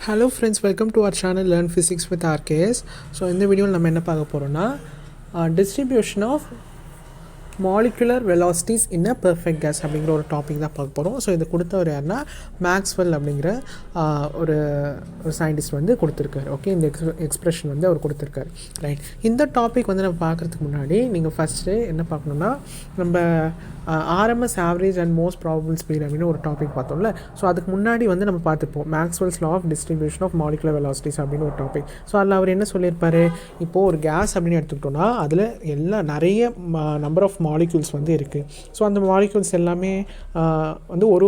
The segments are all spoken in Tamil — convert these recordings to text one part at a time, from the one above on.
Hello friends, welcome to our channel Learn Physics with RKS. So in the video நம்ம என்ன பார்க்க போறோம்னா distribution of molecular velocities in a perfect gas அப்படிங்கிற ஒரு டாபிக் தான் பார்க்க போகிறோம். ஸோ இது கொடுத்தவர் யாருன்னா மேக்ஸ்வெல் அப்படிங்கிற ஒரு சயின்டிஸ்ட் வந்து கொடுத்துருக்காரு. ஓகே, இந்த எக்ஸ்பிரஷன் வந்து அவர் கொடுத்துருக்காரு. ரைட், இந்த டாபிக் வந்து நம்ம பார்க்குறதுக்கு முன்னாடி நீங்கள் ஃபஸ்ட்டு என்ன பார்க்கணுன்னா, நம்ம RMS average and most probable speed அப்படின்னு ஒரு டாபிக் பார்த்தோம்ல. ஸோ அதுக்கு முன்னாடி வந்து நம்ம பார்த்துப்போம் Maxwell's law of distribution of molecular velocities அப்படின்னு ஒரு டாபிக். ஸோ அதில் அவர் என்ன சொல்லியிருப்பார், இப்போது ஒரு கேஸ் அப்படின்னு எடுத்துக்கிட்டோன்னா அதில் நிறைய நம்பர் ஆஃப் மாலிக்யூல்ஸ் வந்து இருக்குது. ஸோ அந்த மாலிக்யூல்ஸ் எல்லாமே வந்து ஒரு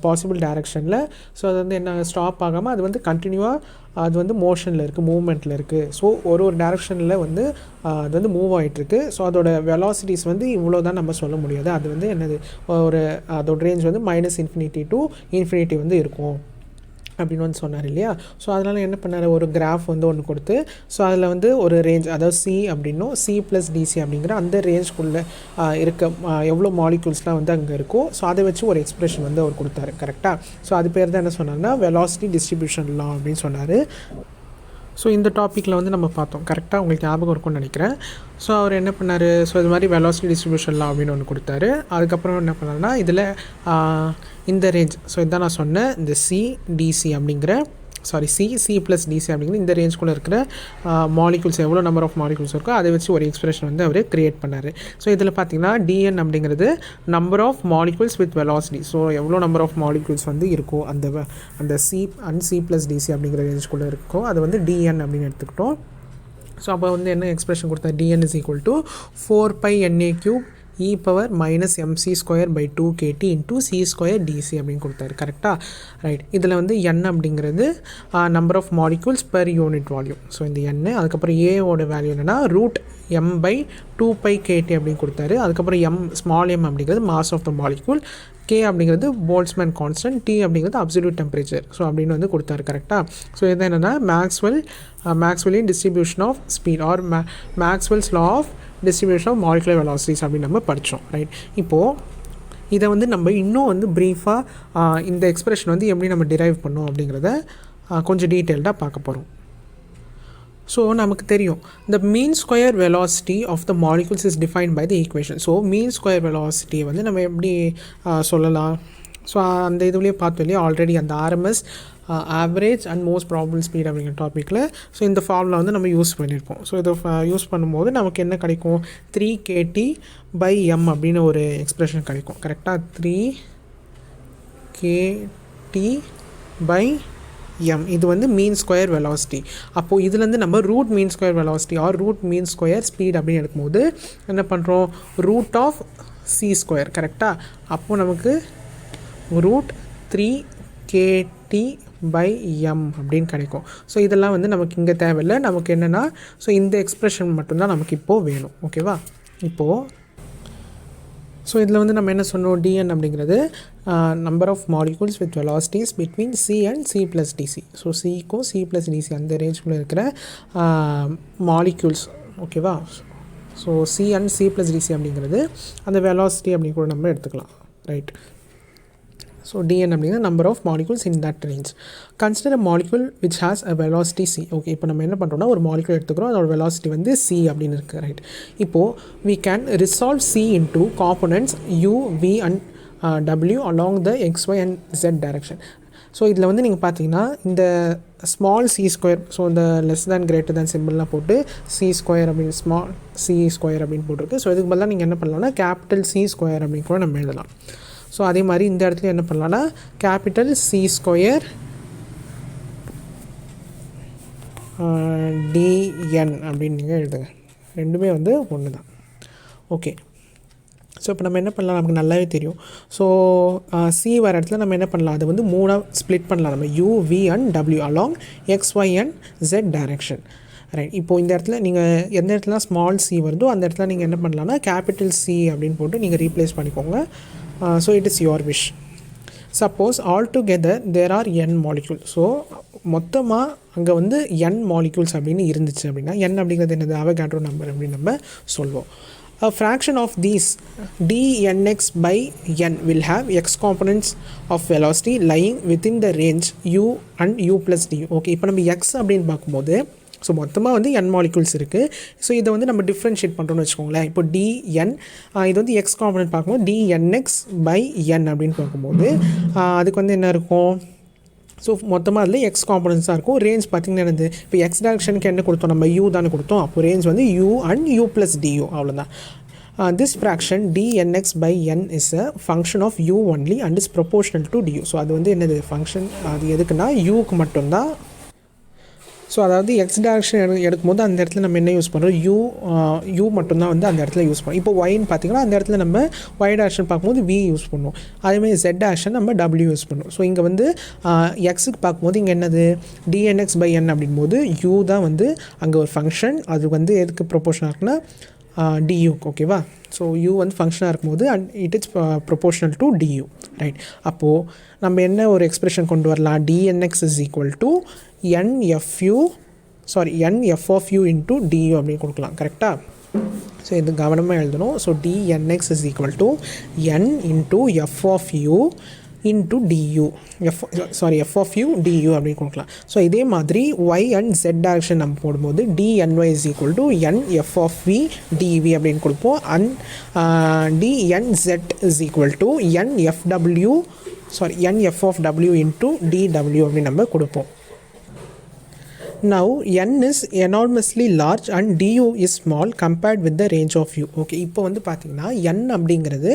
பாசிபிள் டைரெக்ஷனில், ஸோ அது வந்து என்ன ஸ்டாப் ஆகாமல் அது வந்து கண்டினியூவாக அது வந்து மோஷனில் இருக்குது, மூவ்மெண்ட்டில் இருக்குது. ஸோ ஒரு டைரெக்ஷனில் வந்து அது வந்து மூவ் ஆகிட்டுருக்கு. ஸோ அதோட வெலாசிட்டிஸ் வந்து இவ்வளோ தான் நம்ம சொல்ல முடியாது. அது வந்து என்னது, அதோட ரேஞ்ச் வந்து -∞ to ∞ வந்து இருக்கும் அப்படின்னு வந்து சொன்னார் இல்லையா. ஸோ அதனால் என்ன பண்ணார், ஒரு கிராஃப் வந்து ஒன்று கொடுத்து, ஸோ அதில் வந்து ஒரு ரேஞ்ச், அதாவது C அப்படின்னும் C+DC அப்படிங்கிற அந்த ரேஞ்ச்குள்ளே இருக்க எவ்வளோ மாலிக்யூல்ஸ்லாம் வந்து அங்கே இருக்கும். ஸோ அதை வச்சு ஒரு எக்ஸ்பிரஷன் வந்து அவர் கொடுத்தாரு. கரெக்டாக. ஸோ அது பேர் தான் என்ன சொன்னார்னா வெலாசிட்டி டிஸ்ட்ரிபியூஷன் லா அப்படின்னு சொன்னார். ஸோ இந்த டாப்பிக்கில் வந்து நம்ம பார்த்தோம். கரெக்டாக உங்களுக்கு ஞாபகம் இருக்கும்னு நினைக்கிறேன். ஸோ அவர் என்ன பண்ணார், ஸோ இது மாதிரி வெலாசிட்டி டிஸ்ட்ரிபியூஷன் லா அப்படின்னு ஒன்று கொடுத்தாரு. அதுக்கப்புறம் என்ன பண்ணாருன்னா, இதில் இந்த ரேஞ்ச், ஸோ இதான் நான் சொன்னேன், இந்த C+DC அப்படிங்கிற இந்த ரேஞ்ச்குள்ளே இருக்கிற மாலிக்யூல்ஸ் எவ்வளோ நம்பர் ஆஃப் மாலிக்யூல்ஸ் இருக்கோ அதை வச்சு ஒரு எக்ஸ்பிரஷன் வந்து அவர் கிரியேட் பண்ணார். ஸோ இதில் பார்த்தீங்கன்னா dn அப்படிங்கிறது number of molecules with velocity. So எவ்வளோ நம்பர் ஆஃப் மாலிக்யூல்ஸ் வந்து இருக்கோ அந்த C+DC அப்படிங்கிற ரேஞ்ச்குள்ளே இருக்கோ அது வந்து dn அப்படின்னு எடுத்துக்கிட்டோம். ஸோ அப்போ வந்து என்ன எக்ஸ்பிரஷன் கொடுத்தா, dn = 4πNA³ e−mc²/2kT × c²dc அப்படின்னு கொடுத்தாரு. கரெக்டாக. ரைட், இதில் வந்து n அப்படிங்கிறது number of molecules per unit volume. So இந்த n, அதுக்கப்புறம் ஏவோட வேல்யூ என்னென்னா √m/2πkT அப்படின்னு கொடுத்தாரு. அதுக்கப்புறம் ஸ்மால் m அப்படிங்கிறது mass of the molecule, K அப்படிங்கிறது போல்ட்ஸ்மேன் கான்ஸ்டன்ட், T அப்படிங்கிறது அப்சல்யூட் டெம்பரேச்சர். ஸோ அப்படின்னு வந்து கொடுத்தாரு. கரெக்டாக. ஸோ இது என்னென்னா மேக்ஸ்வெல்லின் distribution of speed or Maxwell's law of distribution of molecular velocities அப்படின்னு நம்ம படித்தோம். ரைட், இப்போது இதை வந்து நம்ம இன்னும் வந்து ப்ரீஃபாக இந்த எக்ஸ்பிரஷன் வந்து எப்படி நம்ம டிரைவ் பண்ணோம் அப்படிங்கிறத கொஞ்சம் டீட்டெயில்டாக பார்க்க போகிறோம். ஸோ நமக்கு தெரியும், the mean square velocity of the molecules is defined by the equation. So mean square velocity வந்து நம்ம எப்படி சொல்லலாம். ஸோ அந்த இதுலேயே பார்த்தோம் இல்லையா ஆல்ரெடி, அந்த RMS average and most probable speed அப்படிங்கிற டாப்பிக்கில். ஸோ இந்த ஃபார்முலா வந்து நம்ம யூஸ் பண்ணியிருப்போம். ஸோ இதை யூஸ் பண்ணும்போது நமக்கு என்ன கிடைக்கும், 3kT/m அப்படின்னு ஒரு எக்ஸ்பிரஷன் கிடைக்கும். கரெக்டாக. 3kT/m இது வந்து மீன் ஸ்கொயர் வெலாசிட்டி. அப்போது இதுலேருந்து நம்ம root mean square velocity or root mean square speed அப்படின்னு எடுக்கும்போது என்ன பண்ணுறோம், √c². கரெக்டாக. அப்போது நமக்கு √3kT/m அப்படின்னு கிடைக்கும். ஸோ இதெல்லாம் வந்து நமக்கு இங்கே தேவையில்லை. நமக்கு என்னென்னா, ஸோ இந்த எக்ஸ்பிரஷன் மட்டும்தான் நமக்கு இப்போது வேணும். ஓகேவா. இப்போது ஸோ இதில் வந்து நம்ம என்ன சொன்னோம், dn அப்படிங்கிறது number of molecules with velocities between C and C+DC. So சிக்கும் C+DC அந்த ரேஞ்சுக்குள்ளே இருக்கிற மாலிக்யூல்ஸ். ஓகேவா. ஸோ C அண்ட் C+DC அப்படிங்கிறது அந்த வெலாசிட்டி அப்படின்னு கூட நம்ம எடுத்துக்கலாம். ரைட். ஸோ dn அப்படிங்கிற number of molecules in that range. Consider a molecule which has a velocity c. Okay, இப்போ நம்ம என்ன பண்ணுறோம்னா ஒரு மாலிக்யூல் எடுத்துக்கிறோம், அதோட வெலாசிட்டி வந்து c அப்படின்னு இருக்குது. ரைட். இப்போது we can resolve c into components u, v and w along the x, y and z direction. So இதில் வந்து நீங்கள் பார்த்தீங்கன்னா இந்த ஸ்மால் c², ஸோ இந்த <> சிம்பிள்லாம் போட்டு c² அப்படின்னு ஸ்மால் c² அப்படின்னு போட்டிருக்கு. ஸோ இதுக்கு பதிலாக நீங்கள் என்ன பண்ணலாம்னா கேபிட்டல் C² அப்படின்னு கூட நம்ம எழுதலாம். ஸோ அதே மாதிரி இந்த இடத்துல என்ன பண்ணலான்னா கேபிட்டல் C² dn அப்படின்னு நீங்கள் எழுதுங்க. ரெண்டுமே வந்து ஒன்று தான். ஓகே. ஸோ இப்போ நம்ம என்ன பண்ணலாம், நமக்கு நல்லாவே தெரியும். ஸோ C வர இடத்துல நம்ம என்ன பண்ணலாம், அது வந்து 3 ஸ்ப்ளிட் பண்ணலாம் நம்ம, u, v and w along x, y and z direction. Right. இப்போது இந்த இடத்துல நீங்கள் எந்த இடத்துல ஸ்மால் c வருதோ அந்த இடத்துல நீங்கள் என்ன பண்ணலாம்னா கேபிட்டல் C அப்படின்னு போட்டு நீங்கள் ரீப்ளேஸ் பண்ணிக்கோங்க. So it is your wish. Suppose all together there are n molecule. So மொத்தமாக அங்கே வந்து n மாலிக்யூல்ஸ் அப்படின்னு இருந்துச்சு அப்படின்னா, n அப்படிங்கிறது என்னது, அவகேட்ரோ நம்பர் அப்படின்னு நம்ம சொல்வோம். A fraction of these dnx by n will have x components of velocity lying within the range u and u plus du. Okay, இப்போ நம்ம x அப்படின்னு பார்க்கும்போது ஸோ மொத்தமாக வந்து n மாலிகுல்ஸ் இருக்குது. ஸோ இதை வந்து நம்ம டிஃப்ரென்ஷியேட் பண்ணுறோன்னு வச்சுக்கோங்களேன். இப்போ dn இது வந்து x காம்பனன்ட் பார்க்கும்போது dnx by n அப்படின்னு பார்க்கும்போது அதுக்கு வந்து என்ன இருக்கும்? ஸோ மொத்தமாக அதில் எக்ஸ் காம்பனன்ஸாக இருக்கும். ரேஞ்ச் பார்த்திங்கன்னா என்னது, இப்போ எக்ஸ் டேரக்ஷனுக்கு என்ன கொடுத்தோம், நம்ம யூ தானே கொடுத்தோம். அப்போ ரேஞ்ச் வந்து u and u plus du, அவ்வளோதான். This fraction dnx by n is a function of u only and is proportional to du. So அது வந்து என்னது ஃபங்க்ஷன், அது எதுக்குன்னா யூக்கு மட்டும்தான். ஸோ அதாவது எக்ஸ் டேரக்ஷன் எடுக்கும்போது அந்த இடத்துல நம்ம என்ன யூஸ் பண்ணுறோம், யூ மட்டும்தான் வந்து அந்த இடத்துல யூஸ் பண்ணுறோம். இப்போ ஒயின்னு பார்த்தீங்கன்னா அந்த இடத்துல நம்ம ஒய் டேரக்ஷன் பார்க்கும்போது வி யூஸ் பண்ணுவோம். அதேமாதிரி ஜெட் டேரக்ஷன் நம்ம டபிள்யூ யூஸ் பண்ணுவோம். ஸோ இங்கே வந்து எக்ஸுக்கு பார்க்கும்போது இங்கே என்னது dnx by n அப்படின்போது யூ தான் வந்து அங்கே ஒரு ஃபங்க்ஷன். அது வந்து எதுக்கு ப்ரொபோர்ஷனாக இருக்குன்னா du, ஓகேவா. ஸோ யூ வந்து ஃபங்க்ஷனாக இருக்கும்போது and it is proportional to du, right. அப்போது நம்ம என்ன ஒரு எக்ஸ்பிரஷன் கொண்டு வரலாம், dnx is equal to nf of u into du அப்படின்னு கொடுக்கலாம், கரெக்டாக. ஸோ இது கவனமாக எழுதணும். So dnx is equal to n into f of u into du, f of u du அப்படின்னு கொடுக்கலாம். ஸோ இதே மாதிரி y அண்ட் z டைரக்ஷன் நம்ம போடும்போது dny is equal to n f of v dv அப்படின்னு கொடுப்போம். And dnz is equal to n f of w into dw அப்படின்னு நம்ம கொடுப்போம். Now n is enormously large and du is small compared with the range of u. Okay, இப்போ வந்து பார்த்திங்கன்னா n அப்படிங்கிறது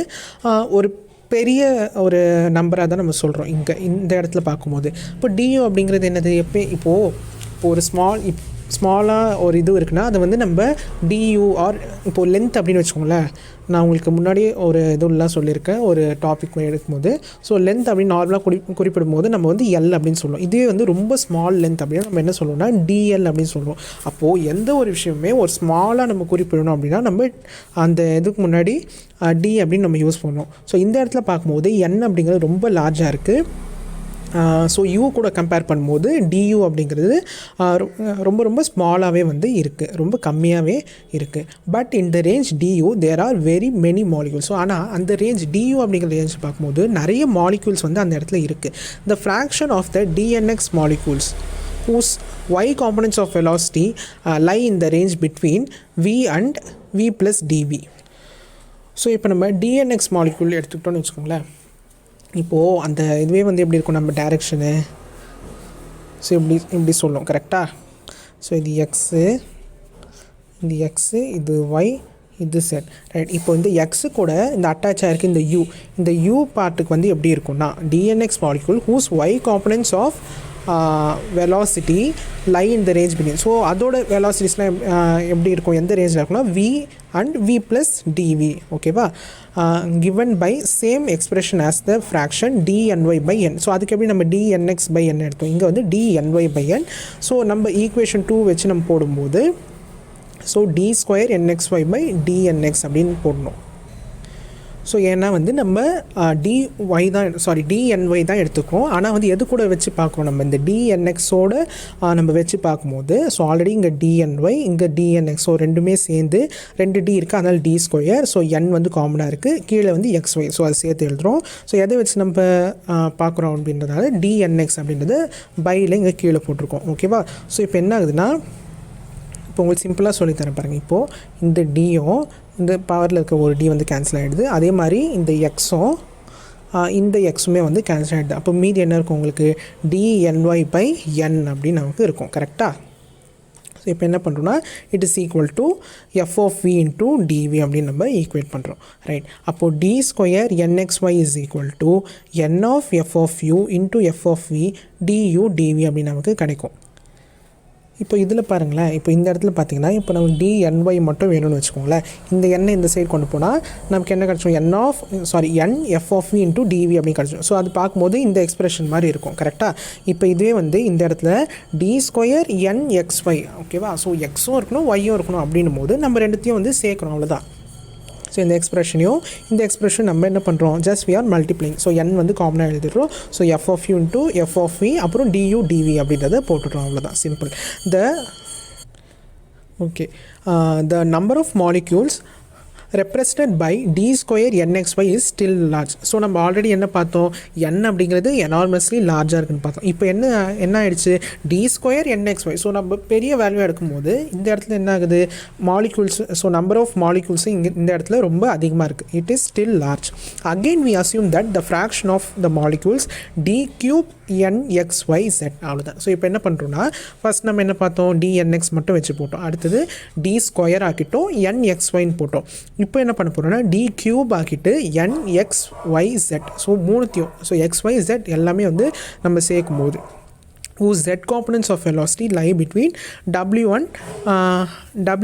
ஒரு பெரிய ஒரு நம்பராக தான் நம்ம சொல்கிறோம் இங்கே இந்த இடத்துல பார்க்கும்போது. இப்போ du அப்படிங்கிறது என்னது, இப்போது ஒரு ஸ்மாலாக ஒரு இது இருக்குன்னா அதை வந்து நம்ம du ஆர் இப்போது லென்த் அப்படின்னு வச்சுக்கோங்களேன். நான் உங்களுக்கு முன்னாடியே ஒரு இதெல்லாம் சொல்லியிருக்கேன் ஒரு டாபிக் எடுக்கும்போது. ஸோ லென்த் அப்படின்னு நார்மலாக குறிப்பிடும் போது நம்ம வந்து எல் அப்படின்னு சொல்லுவோம். இதே வந்து ரொம்ப ஸ்மால் லென்த் அப்படின்னு நம்ம என்ன சொல்லுவோம்னா dl அப்படின்னு சொல்லுவோம். அப்போது எந்த ஒரு விஷயமே ஒரு ஸ்மாலாக நம்ம குறிப்பிடணும் அப்படின்னா நம்ம அந்த இதுக்கு முன்னாடி டி அப்படின்னு நம்ம யூஸ் பண்ணுவோம். ஸோ இந்த இடத்துல பார்க்கும்போது n அப்படிங்கிறது ரொம்ப லார்ஜாக இருக்குது. ஸோ யூ கூட கம்பேர் பண்ணும்போது du அப்படிங்கிறது ரொம்ப ஸ்மாலாகவே வந்து இருக்குது, ரொம்ப கம்மியாகவே இருக்குது. பட் இந்த range du there are very many molecules. So ஆனால் அந்த ரேஞ்ச் du அப்படிங்கிற ரேஞ்ச் பார்க்கும்போது நிறைய மாலிகூல்ஸ் வந்து அந்த இடத்துல இருக்குது. The fraction of the dnx molecules whose y components of velocity lie in the range between v and v plus dv. So இப்போ நம்ம dnx மாலிகூல் எடுத்துக்கிட்டோன்னு வச்சுக்கோங்களேன். இப்போது அந்த இதுவே வந்து எப்படி இருக்கும் நம்ம டைரெக்ஷனு, ஸோ இப்படி சொல்லும், கரெக்டாக. ஸோ இது எக்ஸு, இது ஒய், இது செட், ரைட். இப்போ இந்த எக்ஸு கூட இந்த அட்டாச் ஆகிருக்கு இந்த யூ பார்ட்டுக்கு வந்து எப்படி இருக்கும்னா dnx molecule whose y components of velocity lie in the range between. So அதோட வெலாசிட்டிஸ்லாம் எப்படி இருக்கும், எந்த ரேஞ்சில் இருக்குன்னா v and v plus dv, ஓகேவா. given by same expression as the fraction dny by n. So அதுக்கு எப்படி நம்ம dnx by n எடுத்தோம், இங்கே வந்து dny by n. ஸோ நம்ம ஈக்குவேஷன் 2 வச்சு நம்ம போடும்போது so d square nxy by dnx அப்படின்னு போடணும். ஸோ ஏன்னா வந்து நம்ம dny தான் எடுத்துக்கிறோம். ஆனால் வந்து எது கூட வச்சு பார்க்குறோம், நம்ம இந்த dnxோட நம்ம வச்சு பார்க்கும்போது ஸோ ஆல்ரெடி இங்கே dny இங்கே dnx, ஸோ ரெண்டுமே சேர்ந்து 2d இருக்குது, அதனால் d ஸ்கொயர். ஸோ n வந்து காமனாக இருக்குது, கீழே வந்து xy, ஸோ அதை சேர்த்து எழுதுகிறோம். ஸோ எதை வச்சு நம்ம பார்க்குறோம் அப்படின்றதால dnx அப்படின்றது பையில் இங்கே கீழே போட்டிருக்கோம், ஓகேவா. ஸோ இப்போ என்ன ஆகுதுன்னா, இப்போ உங்களுக்கு சிம்பிளாக சொல்லித்தரேன் பாருங்கள். இப்போது இந்த டியும் இந்த பவரில் இருக்க ஒரு டி வந்து கேன்சல் ஆகிடுது. அதே மாதிரி இந்த எக்ஸும் இந்த எக்ஸுமே வந்து கேன்சல் ஆகிடுது. அப்போ மீதி என்ன இருக்கும் உங்களுக்கு dny by n அப்படின்னு நமக்கு இருக்கும், கரெக்டாக. ஸோ இப்போ என்ன பண்ணுறோன்னா it is equal to f of v into dv அப்படின்னு நம்ம ஈக்குவேட் பண்ணுறோம், ரைட். அப்போது d square nxy is equal to n of f of u into f of v du dv அப்படின்னு நமக்கு கிடைக்கும். இப்போ இதில் பாருங்களேன், இப்போ இந்த இடத்துல பார்த்தீங்கன்னா இப்போ நமக்கு dny மட்டும் வேணும்னு வச்சுக்கோங்களேன். இந்த எண்ணை இந்த சைடு கொண்டு போனால் நமக்கு என்ன கிடச்சோம், n f of v into dv அப்படின்னு கிடச்சோம். ஸோ அது பார்க்கும்போது இந்த எக்ஸ்பிரஷன் மாதிரி இருக்கும், கரெக்டாக. இப்போ இதுவே வந்து இந்த இடத்துல d ஸ்கொயர் nxy, ஓகேவா. ஸோ எக்ஸும் இருக்கணும் ஒய்யும் இருக்கணும் அப்படின்னும் போது நம்ம ரெண்டுத்தையும் வந்து சேர்க்கணும், அவ்வளோதான். ஸோ இந்த எக்ஸ்பிரஷனையும் இந்த எக்ஸ்பிரஷன் நம்ம என்ன பண்ணுறோம், just we are multiplying. So n வந்து காமனாக எழுதிடுறோம். So f of u into f of v அப்புறம் du dv அப்படின்றத போட்டுடுறோம், அவ்வளோதான், simple. the number of molecules represented by d square nxy is still large. So நம்ம ஆல்ரெடி என்ன பார்த்தோம், n அப்படிங்கிறது எனார்மஸ்லி லார்ஜாக இருக்குன்னு பார்த்தோம். இப்போ என்ன ஆயிடுச்சு, d ஸ்கொயர் nxy. ஸோ நம்ம பெரிய வேல்யூ எடுக்கும்போது இந்த இடத்துல என்ன ஆகுது, molecules, so number of molecules இங்கே இந்த இடத்துல ரொம்ப அதிகமாக இருக்குது. It is still large. Again we assume that the fraction of the molecules d cube nxyz. அவ்வளோதான். ஸோ இப்போ என்ன பண்ணுறோன்னா, ஃபஸ்ட் நம்ம என்ன பார்த்தோம், dnx மட்டும் வச்சு போட்டோம். அடுத்தது d ஸ்கொயர் ஆக்கிட்டோம், nxyன்னு போட்டோம். இப்போ என்ன பண்ண போகிறோன்னா d கியூப் ஆக்கிட்டு nxyz. ஸோ மூணுத்தையும், ஸோ xyz எல்லாமே வந்து நம்ம சேர்க்கும் போது whose z components of velocity lie between w and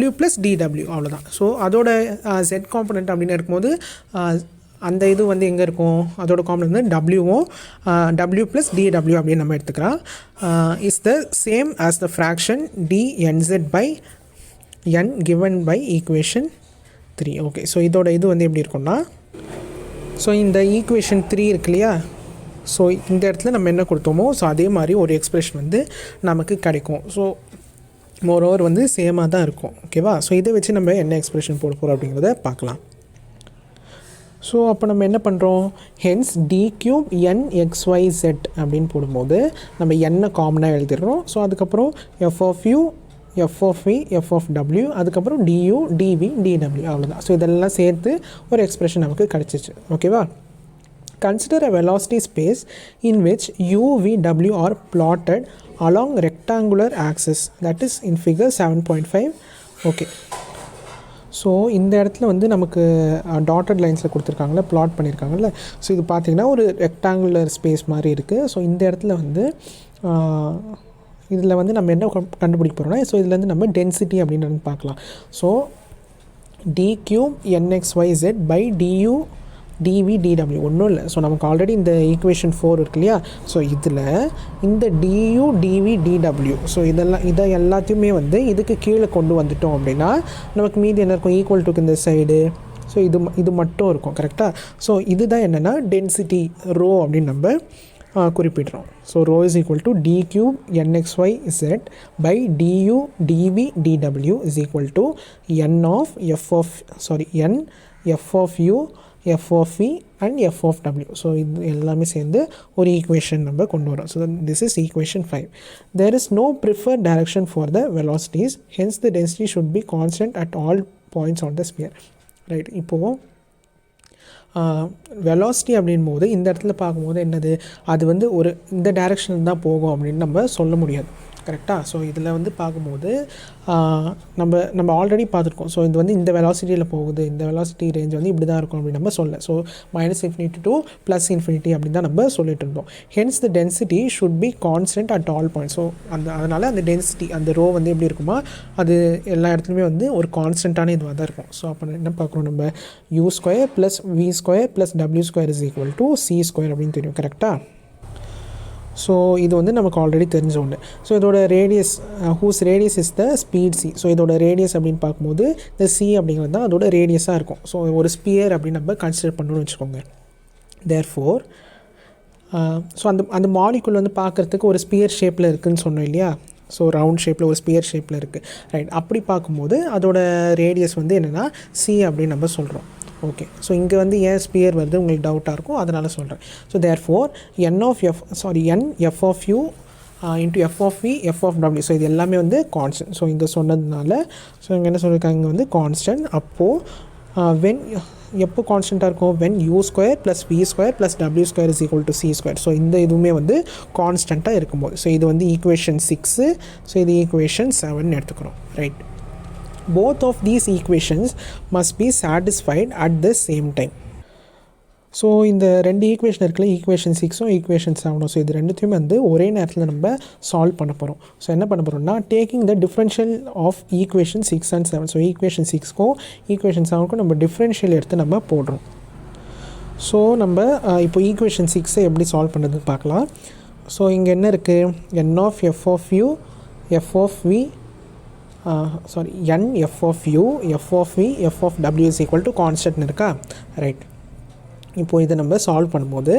w plus dw. அவ்வளோதான். ஸோ அதோட z component அப்படின்னு இருக்கும்போது அந்த இது வந்து எங்கே இருக்கும், அதோட காம்பனன்ட் வந்து டபிள்யூவும் டபிள்யூ ப்ளஸ் டிடபிள்யூ அப்படின்னு நம்ம எடுத்துக்கிறோம். Is the same as the fraction dnz by n given by equation 3. Okay, so இதோட இது வந்து எப்படி இருக்கும்னா, ஸோ இந்த ஈக்குவேஷன் 3 இருக்கு இல்லையா, ஸோ இந்த இடத்துல நம்ம என்ன கொடுத்தோமோ ஸோ அதே மாதிரி ஒரு எக்ஸ்பிரஷன் வந்து நமக்கு கிடைக்கும். ஸோ மோரோவர் வந்து சேமாக தான் இருக்கும். ஓகேவா, ஸோ இதை வச்சு நம்ம என்ன எக்ஸ்பிரஷன் போட போகிறோம் அப்படிங்கிறத பார்க்கலாம். ஸோ அப்போ நம்ம என்ன பண்ணுறோம், ஹென்ஸ் d cube nxyz அப்படின்னு போடும்போது நம்ம என்ன காமனாக எழுதிடுறோம். ஸோ அதுக்கப்புறம் f of u, f of v, f of w, அதுக்கப்புறம் du, dv, dw. அவ்வளோதான். ஸோ இதெல்லாம் சேர்த்து ஒரு எக்ஸ்பிரஷன் நமக்கு கிடச்சிச்சு. ஓகேவா. Consider a velocity space in which u, v, w are plotted along rectangular axis, that is in figure 7.5. Okay, so இந்த இடத்துல வந்து நமக்கு டாட்டட் லைன்ஸில் கொடுத்துருக்காங்களே, ப்ளாட் பண்ணியிருக்காங்கல்ல. ஸோ இது பார்த்திங்கன்னா ஒரு ரெக்டாங்குலர் ஸ்பேஸ் மாதிரி இருக்குது. ஸோ இந்த இடத்துல வந்து இதில் வந்து நம்ம என்ன கண்டுபிடிக்க போகிறோம்னா, ஸோ இதில் வந்து நம்ம டென்சிட்டி அப்படின்னு பார்க்கலாம். So d cube nxyz by du dv dw ஒன்றும் இல்லை. ஸோ நமக்கு ஆல்ரெடி இந்த ஈக்குவேஷன் 4 இருக்கு இல்லையா, ஸோ இதில் இந்த du dv dw, ஸோ இதை எல்லாத்தையுமே வந்து இதுக்கு கீழே கொண்டு வந்துட்டோம் அப்படின்னா நமக்கு மீதி என்ன இருக்கும், ஈக்குவல் டுக்கு இந்த சைடு. ஸோ இது மட்டும் இருக்கும். கரெக்டாக. ஸோ இதுதான் என்னென்னா டென்சிட்டி ரோ அப்படின்னு நம்ம குறிப்பிடுறோம். So rho is equal to d cube nxyz by du dv dw is equal to n f of u, f of v and f of w. So இது எல்லாமே சேர்ந்து ஒரு ஈக்குவேஷன் நம்ம கொண்டு வரோம். So this is equation 5. There is no preferred direction for the velocities, hence the density should be constant at all points on the sphere. Right. இப்போது வெலாசிட்டி அப்படின் போது இந்த இடத்துல பார்க்கும்போது என்னது, அது வந்து ஒரு இந்த டைரெக்ஷனில் தான் போகும் அப்படின்னு நம்ம சொல்ல முடியாது. கரெக்டாக. ஸோ இதில் வந்து பார்க்கும்போது நம்ம ஆல்ரெடி பார்த்துருக்கோம். ஸோ இது வந்து இந்த வெலாசிட்டியில் போகுது, இந்த வெலாசிட்டி ரேஞ்ச் வந்து இப்படி தான் இருக்கும் அப்படின்னு நம்ம சொல்ல. ஸோ -∞ to +∞ அப்படின்னு தான் நம்ம சொல்லிட்டு இருந்தோம். Hence the density should be constant at all point. So அதனால் அந்த டென்சிட்டி, அந்த ரோ வந்து எப்படி இருக்குமா, அது எல்லா இடத்துலையுமே வந்து ஒரு கான்ஸ்டண்ட்டான இதுவாக தான் இருக்கும். ஸோ அப்போ என்ன பார்க்குறோம், நம்ம u square plus v square plus w square is equal to c square அப்படின்னு தெரியும். கரெக்டாக. ஸோ இது வந்து நமக்கு ஆல்ரெடி தெரிஞ்ச ஒன்று. ஸோ இதோட radius, whose radius is the speed c. So இதோட ரேடியஸ் அப்படின்னு பார்க்கும்போது இந்த c அப்படிங்கிறது தான் அதோட ரேடியஸாக இருக்கும். ஸோ ஒரு ஸ்பியர் அப்படின்னு நம்ம கன்சிடர் பண்ணணும்னு வச்சுக்கோங்க. தேர்ஃபோர் ஸோ அந்த மாலிகுல் வந்து பார்க்குறதுக்கு ஒரு ஸ்பியர் ஷேப்பில் இருக்குதுன்னு சொன்னோம் இல்லையா. ஸோ ரவுண்ட் ஷேப்பில் ஒரு ஸ்பியர் ஷேப்பில் இருக்குது. ரைட். அப்படி பார்க்கும்போது அதோட ரேடியஸ் வந்து என்னென்னா c அப்படின்னு நம்ம சொல்கிறோம். ஓகே. ஸோ இங்கே வந்து ஏன் ஸ்பியர் வருது உங்களுக்கு டவுட்டாக இருக்கும், அதனால் சொல்கிறேன். So therefore n f of u into f of v, f of w. So இது எல்லாமே வந்து கான்ஸ்டன்ட். ஸோ இங்கே சொன்னதுனால ஸோ இங்கே என்ன சொல்லியிருக்காங்க, இங்கே வந்து கான்ஸ்டன்ட். அப்போது எப்போ கான்ஸ்டண்ட்டாக இருக்கும், when u square plus v square plus w square is equal to c square. So இந்த இதுவுமே வந்து கான்ஸ்டண்ட்டாக இருக்கும்போது, ஸோ இது வந்து ஈக்குவேஷன் 6. ஸோ இது ஈக்குவேஷன் 7 எடுத்துக்கிறோம். Right. Both of these equations must be satisfied at the same time. So இந்த ரெண்டு ஈக்குவேஷன் இருக்குல்ல, ஈக்குவேஷன் 6ம் ஈக்குவேஷன் 7ம். ஸோ இது ரெண்டுத்தையுமே வந்து ஒரே நேரத்தில் நம்ம சால்வ் பண்ண போகிறோம். ஸோ என்ன பண்ண போகிறோம்னா, taking the differential of equation 6 and 7. So equation 6க்கும் ஈக்குவேஷன் 7க்கும் நம்ம டிஃப்ரென்ஷியல் எடுத்து நம்ம போடுறோம். ஸோ நம்ம இப்போ ஈக்குவேஷன் 6ஐ எப்படி சால்வ் பண்ணுறதுன்னு பார்க்கலாம். ஸோ இங்கே என்ன இருக்குது, n of f of u, f of v, n f of u, f of v, f of w is equal to constant இருக்கா. ரைட். இப்போது இதை நம்ம சால்வ் பண்ணும்போது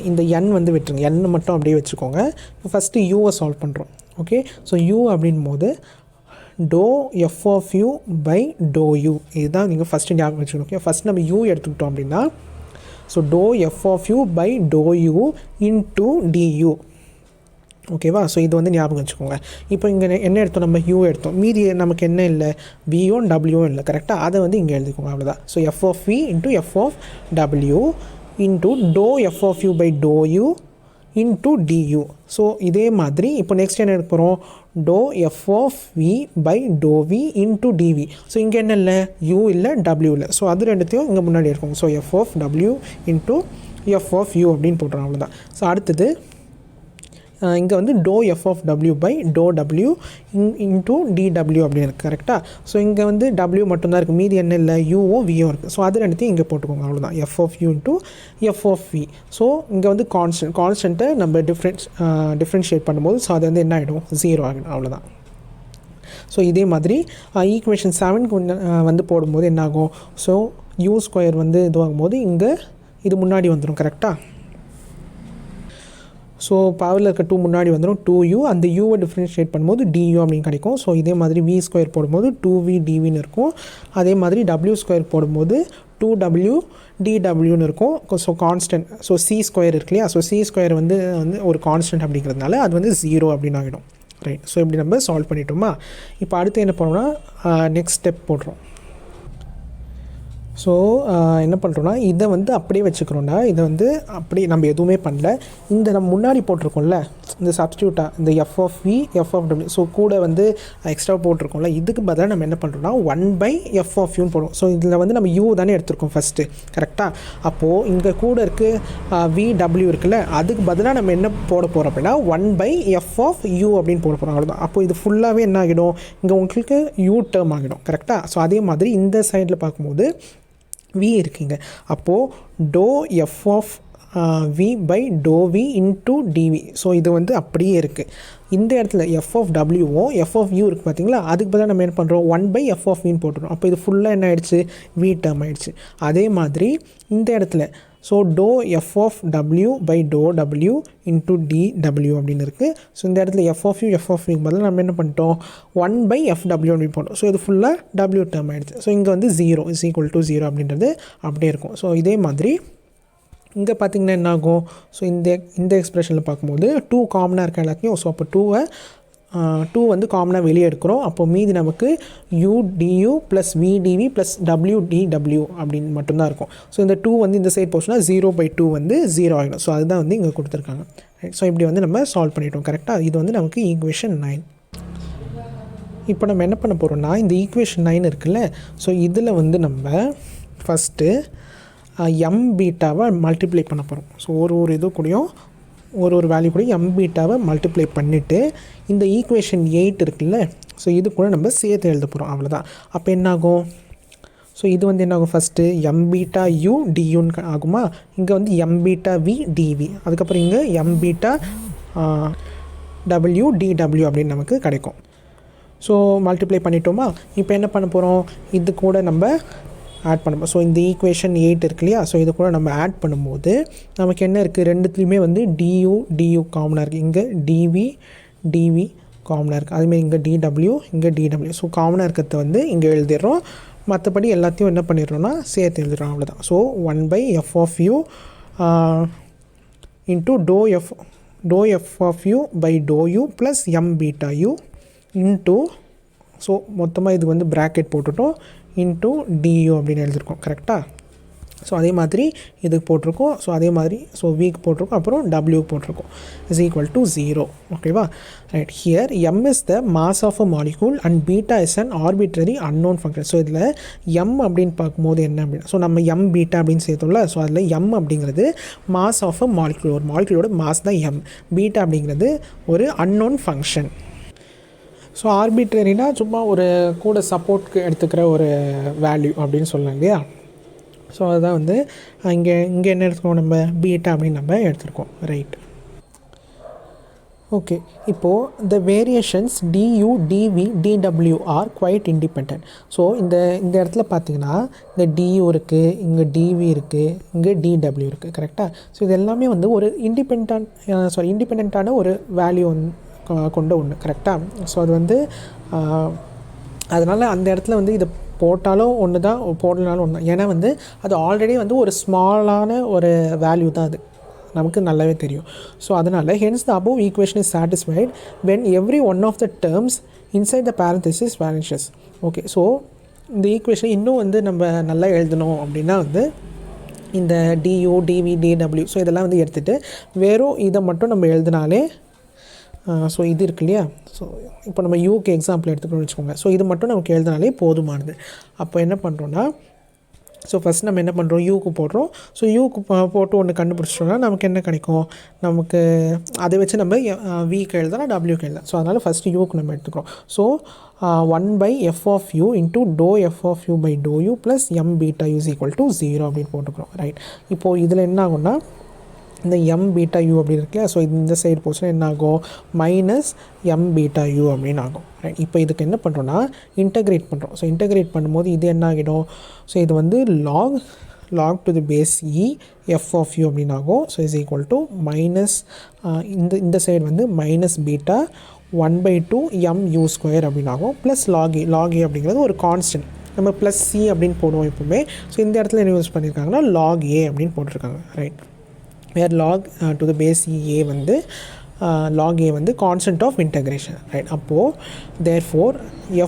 இந்த n வந்து விட்டுருங்க, n மட்டும் அப்படியே வச்சுக்கோங்க. இப்போ ஃபஸ்ட்டு யூவை சால்வ் பண்ணுறோம். ஓகே. ஸோ u அப்படின் போது doh F of u by to u இதுதான் நீங்கள் ஃபஸ்ட்டு ஞாபகம் வச்சுக்கணும். ஓகே, ஃபஸ்ட் நம்ம யூ எடுத்துக்கிட்டோம் அப்படின்னா so to F of u by to u into du. ஓகேவா? ஸோ இது வந்து ஞாபகம் வச்சுக்கோங்க. இப்போ இங்கே என்ன எடுத்தோம், நம்ம யூ எடுத்தோம், மீதி நமக்கு என்ன இல்லை, வியோ டபிள்யூ இல்லை. கரெக்டாக அதை வந்து இங்கே எழுதிக்கோங்க, அவ்வளோதான். So F of v into F of W into do F of u by to u into d u. So இதே மாதிரி இப்போ நெக்ஸ்ட் என்ன எடுக்க போகிறோம், do F of v by do v into d v. So இங்கே என்ன இல்லை, யூ இல்லை டபிள்யூ இல்லை. ஸோ அது ரெண்டுத்தையும் இங்கே முன்னாடி எடுக்கோங்க. So F of W into F of U அப்படின்னு போட்டுறோம், அவ்வளோதான். ஸோ அடுத்தது இங்கே வந்து டோ எஃப் ஆஃப் டபிள்யூ பை டோ டபிள்யூ இன்டூ டிடபிள்யூ அப்படின்னு இருக்குது. கரெக்டாக? ஸோ இங்கே வந்து டபிள்யூ மட்டும்தான் இருக்குது, மீதி என்ன இல்லை, யூவும் வியும் இருக்குது. ஸோ அது ரெண்டுத்தையும் இங்கே போட்டுக்கோங்க, அவ்வளோதான். F of u into F of v. So இங்கே வந்து கான்ஸ்டன்ட்டை நம்ம டிஃப்ரென்ஷியேட் பண்ணும்போது ஸோ அது வந்து என்ன ஆகிடும், 0 ஆகிடும், அவ்வளோதான். ஸோ இதே மாதிரி ஈக்குவேஷன் 7க்கு வந்து போடும்போது என்னாகும், ஸோ யூ ஸ்கொயர் வந்து இதுவாகும் போது இங்கே இது முன்னாடி வந்துடும். கரெக்டாக? ஸோ பவரில் இருக்க 2 முன்னாடி வந்துடும், 2u. அந்த யூவை டிஃப்ரென்ஷியேட் பண்ணும்போது du அப்படின்னு கிடைக்கும். ஸோ இதே மாதிரி v ஸ்கொயர் போடும்போது 2v dvன்னு இருக்கும். அதே மாதிரி w ஸ்கொயர் போடும்போது 2w dwன்னு இருக்கும். So constant, so c square இருக்கு இல்லையா, ஸோ c ஸ்கொயர் வந்து ஒரு கான்ஸ்டன்ட் அப்படிங்கிறதுனால அது வந்து 0 அப்படின்னு ஆகிடும். ரைட். ஸோ இப்படி நம்ம சால்வ் பண்ணிட்டோமா. இப்போ அடுத்து என்ன பண்ணோம்னா நெக்ஸ்ட் ஸ்டெப் போடுறோம். ஸோ என்ன பண்ணுறோன்னா இதை வந்து அப்படியே வச்சுக்கிறோன்னா, இதை வந்து அப்படி நம்ம எதுவுமே பண்ணல. இந்த நம்ம முன்னாடி போட்டிருக்கோம்ல இந்த சப்ஸ்டியூட்டாக, இந்த f of v f of டபிள்யூ, ஸோ கூட வந்து எக்ஸ்ட்ரா போட்டிருக்கோம்ல, இதுக்கு பதிலாக நம்ம என்ன பண்ணுறோம்னா 1 பை எஃப் ஆஃப் யூன்னு போடுவோம். ஸோ இதில் வந்து நம்ம யூ தானே எடுத்திருக்கோம் ஃபஸ்ட்டு. கரெக்டாக? அப்போது இங்கே கூட இருக்குது வி டபிள்யூ இருக்குல்ல, அதுக்கு பதிலாக நம்ம என்ன போட போகிறோம் அப்படின்னா 1 பை எஃப் ஆஃப் யூ அப்படின்னு போட போகிறோம், அவ்வளோதான். அப்போது இது ஃபுல்லாகவே என்ன ஆகிடும், இங்கே உங்களுக்கு யூ டேர்ம் ஆகிடும். கரெக்டாக? ஸோ அதே மாதிரி இந்த சைடில் பார்க்கும்போது வி இருக்குங்க. அப்போது do F of v by do v into d v. So இது வந்து அப்படியே இருக்குது. இந்த இடத்துல எஃப் ஆஃப் டபிள்யூவும் எஃப் ஆஃப் யூ இருக்குது பார்த்தீங்களா, அதுக்கு பதிலாக நம்ம என்ன பண்ணுறோம் 1 பை எஃப் ஆஃப் வின்னு போட்டுருவோம். அப்போ இது ஃபுல்லாக என்ன ஆகிடுச்சு, வி டேர்ம் ஆகிடுச்சு. அதே மாதிரி இந்த இடத்துல so to F of W by டோ டபிள்யூ இன்டூ டிடபிள்யூ அப்படின்னு இருக்குது. ஸோ இந்த இடத்துல F of U F of யூக்கு பதில் நம்ம என்ன பண்ணிட்டோம் 1 பை எஃப் டபிள்யூ அப்படின்னு போட்டோம். ஸோ இது ஃபுல்லாக டபிள்யூ டேர்ம் ஆகிடுச்சு. ஸோ இங்கே வந்து 0 இஸ் ஈக்குவல் டு 0 அப்படின்றது அப்படியே இருக்கும். ஸோ இதே மாதிரி இங்கே பார்த்திங்கன்னா என்ன ஆகும், ஸோ இந்த எக்ஸ்பிரஷனில் பார்க்கும்போது 2 காமனாக இருக்க எல்லாத்தையும், ஸோ அப்போ 2 வந்து காமனாக வெளியே எடுக்கிறோம். அப்போ மீதி நமக்கு u du plus v dv plus w dw அப்படின்னு மட்டும்தான் இருக்கும். ஸோ இந்த 2 வந்து இந்த சைட் போச்சுன்னா 0/2 வந்து 0 ஆகிடும். ஸோ அதுதான் வந்து இங்கே கொடுத்துருக்காங்க. ஸோ இப்படி வந்து நம்ம சால்வ் பண்ணிட்டோம். கரெக்டாக? இது வந்து நமக்கு ஈக்குவேஷன் 9. இப்போ நம்ம என்ன பண்ண போகிறோம்னா இந்த ஈக்குவேஷன் 9 இருக்குல்ல, ஸோ இதில் வந்து நம்ம ஃபஸ்ட்டு எம் பீட்டாவை மல்டிப்ளை பண்ண போகிறோம். ஸோ ஒரு இது கூடயும் ஒரு வேல்யூ கூட எம் பீட்டாவை மல்டிப்ளை பண்ணிவிட்டு இந்த ஈக்குவேஷன் 8 இருக்குல்ல, ஸோ இது கூட நம்ம சேர்த்து எழுத போகிறோம், அவ்வளோதான். அப்போ என்னாகும், ஸோ இது வந்து என்னாகும், ஃபஸ்ட்டு எம் பீட்டா யூ டியூன்னு ஆகுமா, இங்கே வந்து எம் பீட்டா வி டிவி, அதுக்கப்புறம் இங்கே எம் பீட்டா டபிள்யூ டிடபிள்யூ அப்படின்னு நமக்கு கிடைக்கும். ஸோ மல்டிப்ளை பண்ணிட்டோமா. இப்போ என்ன பண்ண போகிறோம், இது கூட நம்ம ஆட் பண்ணுவோம். ஸோ இந்த ஈக்குவேஷன் 8 இருக்கு இல்லையா, ஸோ இது கூட நம்ம ஆட் பண்ணும்போது நமக்கு என்ன இருக்குது, ரெண்டுத்துலேயுமே வந்து டியூ காமனாக இருக்குது. இங்கே டிவி காமனாக இருக்குது. அதுமாதிரி இங்கே டிடபிள்யூ. ஸோ காமனாக இருக்கிறத வந்து இங்கே எழுதிடுறோம். மற்றபடி எல்லாத்தையும் என்ன பண்ணிடுறோம்னா சேர்த்து எழுதிடுறோம், அவ்வளோதான். So 1 by f of u into do F of u by to u plus m beta u into, so மொத்தமாக இது வந்து ப்ராக்கெட் போட்டுட்டோம், இன்டூ டியூ அப்படின்னு எழுதியிருக்கோம். கரெக்டாக? ஸோ அதே மாதிரி இதுக்கு போட்டிருக்கோம். ஸோ அதே மாதிரி ஸோ விக்கு போட்டிருக்கோம், அப்புறம் டபிள்யூ போட்டிருக்கோம், இஸ் ஈக்குவல் டு 0. ஓகேவா? Right. Here m is the mass of a molecule and beta is an arbitrary unknown function. So இதில் எம் அப்படின்னு பார்க்கும்போது என்ன அப்படின்னா, ஸோ நம்ம எம் பீட்டா அப்படின்னு சேர்த்தோம்ல, ஸோ அதில் எம் அப்படிங்கிறது மாஸ் ஆஃப் அ மாலிகூல், ஒரு மாலிகூலோட மாஸ் தான் எம். பீட்டா அப்படிங்கிறது ஒரு அன்னோன் ஃபங்க்ஷன். ஸோ ஆர்பிட்ரரினா சும்மா ஒரு கூட சப்போர்ட்க்கு எடுத்துக்கிற ஒரு வேல்யூ அப்படின்னு சொல்லலாம் இல்லையா. ஸோ அதுதான் வந்து இங்கே என்ன எடுத்துக்கோம், நம்ம பீட்டா அப்படின்னு நம்ம எடுத்துருக்கோம். ரைட். ஓகே. இப்போது த வேரியேஷன்ஸ் டியூ டிவி டிடபிள்யூ ஆர் குவைட் இண்டிபெண்ட். ஸோ இந்த இடத்துல பார்த்தீங்கன்னா இந்த டியூ இருக்குது, இங்கே டிவி இருக்குது, இங்கே டிடபிள்யூ இருக்குது. கரெக்டாக? ஸோ இது எல்லாமே வந்து ஒரு இண்டிபெண்ட்டான ஒரு வேல்யூ கொண்ட ஒன்று. கரெக்டாக? ஸோ அது வந்து அதனால் அந்த இடத்துல வந்து இதை போட்டாலும் ஒன்று தான், போடலனாலும் ஒன்று தான். ஏன்னா வந்து அது ஆல்ரெடி வந்து ஒரு ஸ்மாலான ஒரு வேல்யூ தான், அது நமக்கு நல்லாவே தெரியும். ஸோ அதனால் hence the above equation is satisfied when every one of the terms inside the parenthesis vanishes. Okay, so இந்த ஈக்குவேஷன் இன்னும் வந்து நம்ம நல்லா எழுதணும் அப்படின்னா வந்து இந்த du, dv, dw ஸோ இதெல்லாம் வந்து எடுத்துகிட்டு வெறும் இதை மட்டும் நம்ம எழுதினாலே, ஸோ இது இருக்கு இல்லையா, ஸோ இப்போ நம்ம யூக்கு எக்ஸாம்பிள் எடுத்துக்கணும்னு வச்சுக்கோங்க. ஸோ இது மட்டும் நமக்கு எழுதினாலே போதுமானது. அப்போ என்ன பண்ணுறோன்னா, ஸோ ஃபஸ்ட் நம்ம என்ன பண்ணுறோம், யூக்கு போடுறோம். ஸோ யூக்கு போட்டு ஒன்று கண்டுபிடிச்சிட்டோம்னா நமக்கு என்ன கிடைக்கும், நமக்கு அதை வச்சு நம்ம விக்கு எழுதலாம், டபிள்யூக்கு எழுதலாம். ஸோ அதனால் ஃபஸ்ட்டு யூக்கு நம்ம எடுத்துக்கிறோம். So 1/f of u into dou f of u by dou u plus m beta u is equal to 0 அப்படின்னு போட்டுக்கிறோம். ரைட், இப்போது இதில் என்ன ஆகும்னா இந்த m beta u அப்படி இருக்குல்ல, ஸோ இந்த சைடு போச்சுன்னா என்ன ஆகும், மைனஸ் m beta u அப்படின்னு ஆகும். ரைட், இப்போ இதுக்கு என்ன பண்ணுறோன்னா இன்டகிரேட் பண்ணுறோம். ஸோ இன்டகிரேட் பண்ணும்போது இது என்ன ஆகிடும், ஸோ இது வந்து log to the base e f of u அப்படின்னு ஆகும். So is equal to minus இந்த சைடு வந்து மைனஸ் பீட்டா 1/2 mu ஸ்கொயர் அப்படின்னு ஆகும். ப்ளஸ் log a அப்படிங்கிறது ஒரு கான்ஸ்டன்ட், நம்ம ப்ளஸ் சி அப்படின்னு போடுவோம் எப்போவுமே. ஸோ இந்த இடத்துல என்ன யூஸ் பண்ணியிருக்காங்கன்னா log a அப்படின்னு போட்டிருக்காங்க. Right, where log to the base a வந்து log a வந்து கான்ஸ்டன்ட் ஆஃப் இன்டகிரேஷன். ரைட், அப்போது therefore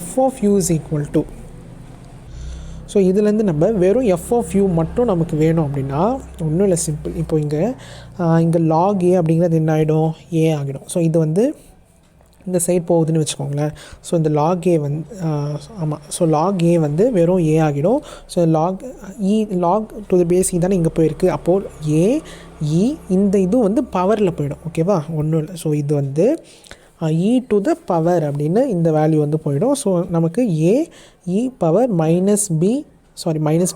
f of u is equal to, so இதுலேருந்து நம்ம வெறும் f of u மட்டும் நமக்கு வேணும் அப்படின்னா ஒன்றும் இல்லை, சிம்பிள். இப்போ இங்கே log a அப்படிங்கிறது என்ன ஆகிடும், a ஆகிடும். ஸோ இது வந்து இந்த சைட் போகுதுன்னு வச்சுக்கோங்களேன். ஸோ இந்த log a வந்து ஆமாம், ஸோ log a வந்து வெறும் a ஆகிடும். So log to the base e தானே இங்கே போயிருக்கு. அப்போது a e இந்த இது வந்து பவரில் போயிடும். ஓகேவா, ஒன்றும் இல்லை. ஸோ இது வந்து e to the power அப்படின்னு இந்த வேல்யூ வந்து போயிடும். ஸோ நமக்கு a e power minus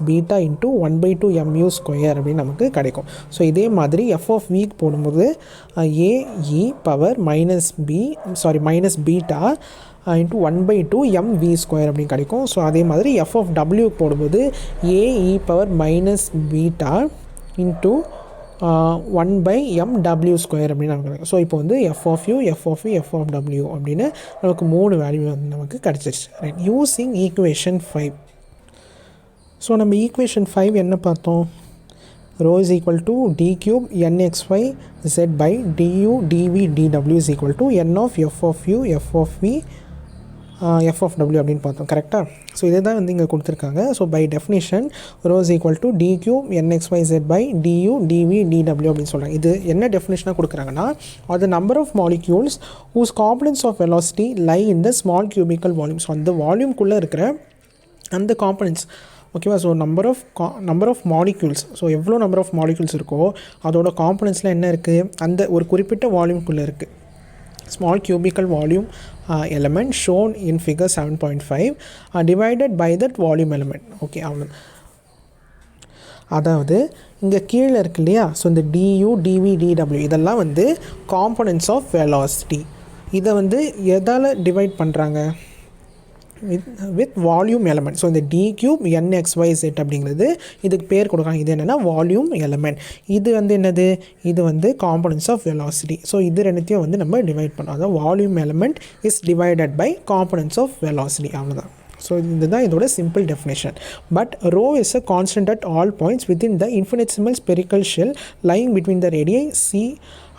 beta into 1/2 mu square அப்படின்னு நமக்கு கிடைக்கும். ஸோ இதே மாதிரி f of v போடும்போது a e power minus beta into 1/2 mv square அப்படின்னு கிடைக்கும். ஸோ அதே மாதிரி f of w போடும்போது a e power minus beta into 1/mw square அப்படின்னு நமக்கு கிடைக்கும். ஸோ இப்போ வந்து f of u, f of v, f of w அப்படின்னு நமக்கு 3 வேல்யூ வந்து நமக்கு கிடச்சிருச்சு. Right, using equation 5. ஸோ நம்ம ஈக்குவேஷன் 5 என்ன பார்த்தோம், rho is equal to d cube nxy z by du dv dw is equal to n of f of u, f of v, f of w அப்படின்னு பார்த்தோம். கரெக்டாக, ஸோ இதை தான் வந்து இங்கே கொடுத்துருக்காங்க. So by definition rho is equal to d cube nxy z by du dv dw அப்படின்னு சொல்கிறாங்க. இது என்ன டெஃபினிஷனாக கொடுக்குறாங்கன்னா, are the number of molecules whose components of velocity lie in the small cubical volume. So அந்த வால்யூம்குள்ளே இருக்கிற அந்த காம்பனன்ட்ஸ், ஓகேவா. So number of molecules, so எவ்வளோ நம்பர் ஆஃப் மாலிக்யூல்ஸ் இருக்கோ அதோட காம்பனன்ட்ஸில் என்ன இருக்குது, அந்த ஒரு குறிப்பிட்ட வால்யூம்குள்ளே இருக்குது. Small cubical volume element shown in figure 7.5 divided by that volume element. Okay, அவ்வளோ. அதாவது இங்கே கீழே இருக்கு இல்லையா, ஸோ இந்த du dv dw இதெல்லாம் வந்து காம்பனன்ட்ஸ் ஆஃப் வெலாசிட்டி. இதை வந்து எதால் டிவைட் பண்ணுறாங்க, வித் வால்யூம் எலமெண்ட். ஸோ இந்த d cube nxyz அப்படிங்கிறது இதுக்கு பேர் கொடுக்குறாங்க. இது என்னென்னா வால்யூம் எலமெண்ட். இது வந்து என்னது, இது வந்து காம்பனன்ட்ஸ் ஆஃப் வெலாசிட்டி. ஸோ இது ரெண்டுத்தையும் வந்து நம்ம டிவைட் பண்ணோம். அதாவது volume element is divided by components of velocity, அவ்வளோதான். ஸோ இதுதான் இதோட simple definition. But rho is a constant at all points within the infinitesimal spherical shell lying between the radii c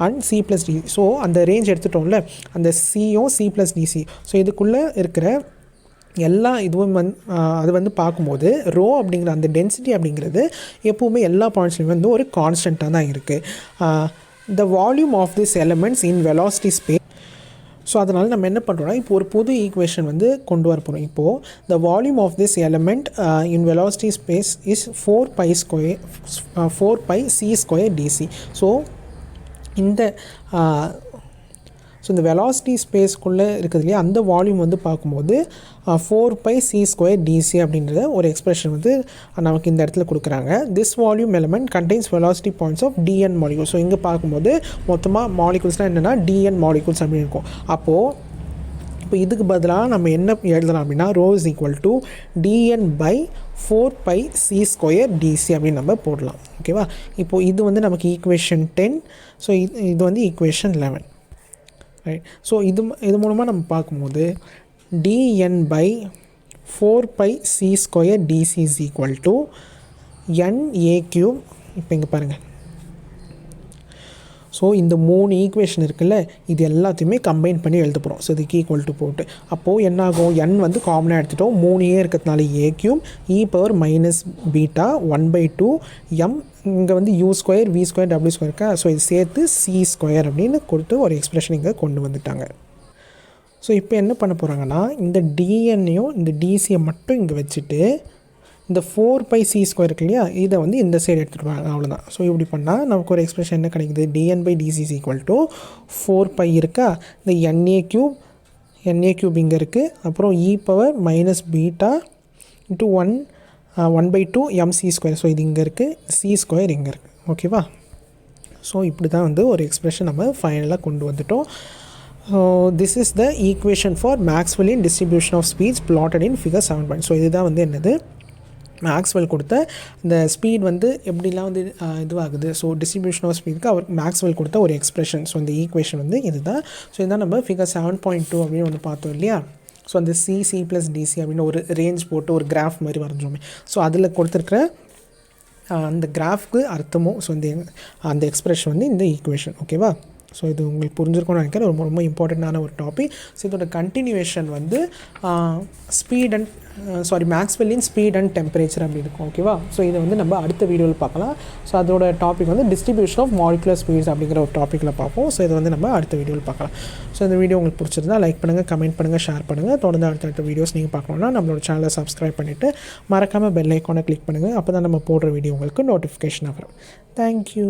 and c plus d. So அந்த ரேஞ்ச் எடுத்துட்டோம்ல, அந்த சியும் c plus dc, ஸோ இதுக்குள்ளே இருக்கிற எல்லா இதுவும் அது வந்து பார்க்கும்போது ரோ அப்படிங்கிற அந்த டென்சிட்டி அப்படிங்கிறது எப்போவுமே எல்லா பாயிண்ட்ஸ்லையும் வந்து ஒரு கான்ஸ்டண்ட்டாக தான் இருக்குது. The volume of this elements in velocity space. So அதனால் நம்ம என்ன பண்ணுறோம்னா, இப்போ ஒரு புது ஈக்குவேஷன் வந்து கொண்டு வர போகிறோம். இப்போது the volume of this element in velocity space is 4π c square d c. So இந்த வெலாசிட்டி ஸ்பேஸ்க்குள்ளே இருக்குது இல்லையா, அந்த வால்யூம் வந்து பார்க்கும்போது 4π c ஸ்கொயர் டிசி அப்படின்ற ஒரு எக்ஸ்பிரஷன் வந்து நமக்கு இந்த இடத்துல கொடுக்குறாங்க. This volume element contains velocity points of dn molecules. So இங்கே பார்க்கும்போது மொத்தமாக மாலிகூல்ஸ்னால் என்னென்னா dn மாலிகூல்ஸ் அப்படின்னு இருக்கும். அப்போது இப்போ இதுக்கு பதிலாக நம்ம என்ன எழுதலாம் அப்படின்னா, rho is equal to dn by 4π c square d c அப்படின்னு நம்ம போடலாம். ஓகேவா, இப்போது இது வந்து நமக்கு ஈக்குவேஷன் 10. ஸோ இது வந்து ஈக்குவேஷன் 11. ரைட், ஸோ இது மூலமாக நம்ம பார்க்கும்போது dn by 4 pi c square dc is equal to NA cube. இப்போ இங்கே பாருங்கள். ஸோ இந்த 3 ஈக்குவேஷன் இருக்குல்ல, இது எல்லாத்தையுமே கம்பைன் பண்ணி எழுத போகிறோம். ஸோ இதுக்கு ஈக்குவல் டு போட்டு அப்போது என்ன ஆகும், n வந்து காமனாக எடுத்துட்டோம், 3 இருக்கிறதுனால a cube e power minus beta 1/2 m, இங்கே வந்து u square v square w square இருக்கா. ஸோ இது சேர்த்து c ஸ்கொயர் அப்படின்னு கொடுத்து ஒரு எக்ஸ்பிரஷன் இங்கே கொண்டு வந்துட்டாங்க. ஸோ இப்போ என்ன பண்ண போகிறாங்கன்னா, இந்த dnனையும் இந்த dcயை மட்டும் இங்கே வச்சுட்டு இந்த 4 pi c ஸ்கொயர் இருக்கு இல்லையா, இதை வந்து இந்த சைடு எடுத்துகிட்டு வாங்க, அவ்வளோதான். ஸோ இப்படி பண்ணால் நமக்கு ஒரு எக்ஸ்பிரஷன் என்ன கிடைக்குது, dn/dc is equal to 4 pi இருக்கா, இந்த NA cube இங்கே இருக்குது, அப்புறம் e power minus beta into 1/2 mc square. So இது இங்கே இருக்குது, c ஸ்கொயர் இங்கே இருக்குது. ஓகேவா. ஸோ இப்படி தான் வந்து ஒரு எக்ஸ்பிரஷன் நம்ம ஃபைனலாக கொண்டு வந்துட்டோம். This is the equation for மேக்ஸ்வெல்லின் distribution of speeds plotted in figure 7. So இதுதான் வந்து என்னது, மேக்ஸ்வெல் கொடுத்த இந்த ஸ்பீட் வந்து எப்படிலாம் வந்து இதுவாகுது. ஸோ டிஸ்ட்ரிபியூஷன் ஆஃப் ஸ்பீடுக்கு அவர் மேக்ஸ்வெல் கொடுத்த ஒரு எக்ஸ்பிரஷன். ஸோ இந்த ஈக்குவேஷன் வந்து இதுதான். ஸோ இதுதான் நம்ம ஃபிகர் 7.2 அப்படின்னு ஒன்று பார்த்தோம் இல்லையா. ஸோ அந்த c + dc அப்படின்னு ஒரு ரேஞ்ச் போட்டு ஒரு கிராஃப் மாதிரி வரைஞ்சோமே. ஸோ அதில் கொடுத்துருக்குற அந்த கிராஃப்க்கு அர்த்தமும் ஸோ இந்த அந்த எக்ஸ்பிரஷன் வந்து இந்த ஈக்குவேஷன். ஓகேவா. ஸோ இது உங்களுக்கு புரிஞ்சிருக்கும்னு நினைக்கிறேன். ரொம்ப ரொம்ப இம்பார்ட்டண்ட்டான ஒரு டாபிக். ஸோ இதோட கண்டினியூவேஷன் வந்து ஸ்பீட் அண்ட் மேக்ஸ்வெல்லின் ஸ்பீட் அண்ட் டெம்பரேச்சர் அப்படி இருக்கும். ஓகேவா. ஸோ இதை வந்து நம்ம அடுத்த வீடியோவில் பார்க்கலாம். ஸோ அதோட டாபிக் வந்து டிஸ்ட்ரிபியூஷன் ஆஃப் மாலிகுலர் ஸ்பீட்ஸ் அப்படிங்கிற ஒரு டாப்பிக்கில் பார்ப்போம். ஸோ இதை வந்து நம்ம அடுத்த வீடியோவில் பார்க்கலாம். ஸோ இந்த வீடியோ உங்களுக்கு பிடிச்சிருந்தா லைக் பண்ணுங்கள், கமெண்ட் பண்ணுங்கள், ஷேர் பண்ணுங்கள். தொடர்ந்து அடுத்த வீடியோஸ் நீங்கள் பார்க்கணுன்னா நம்மளோட சேனலை சப்ஸ்கிரைப் பண்ணிவிட்டு மறக்காமல் பெல் ஐக்கானை கிளிக் பண்ணுங்கள். அப்போ தான் நம்ம போடுற வீடியோ உங்களுக்கு நோட்டிஃபிகேஷன் வரும். தேங்க்யூ.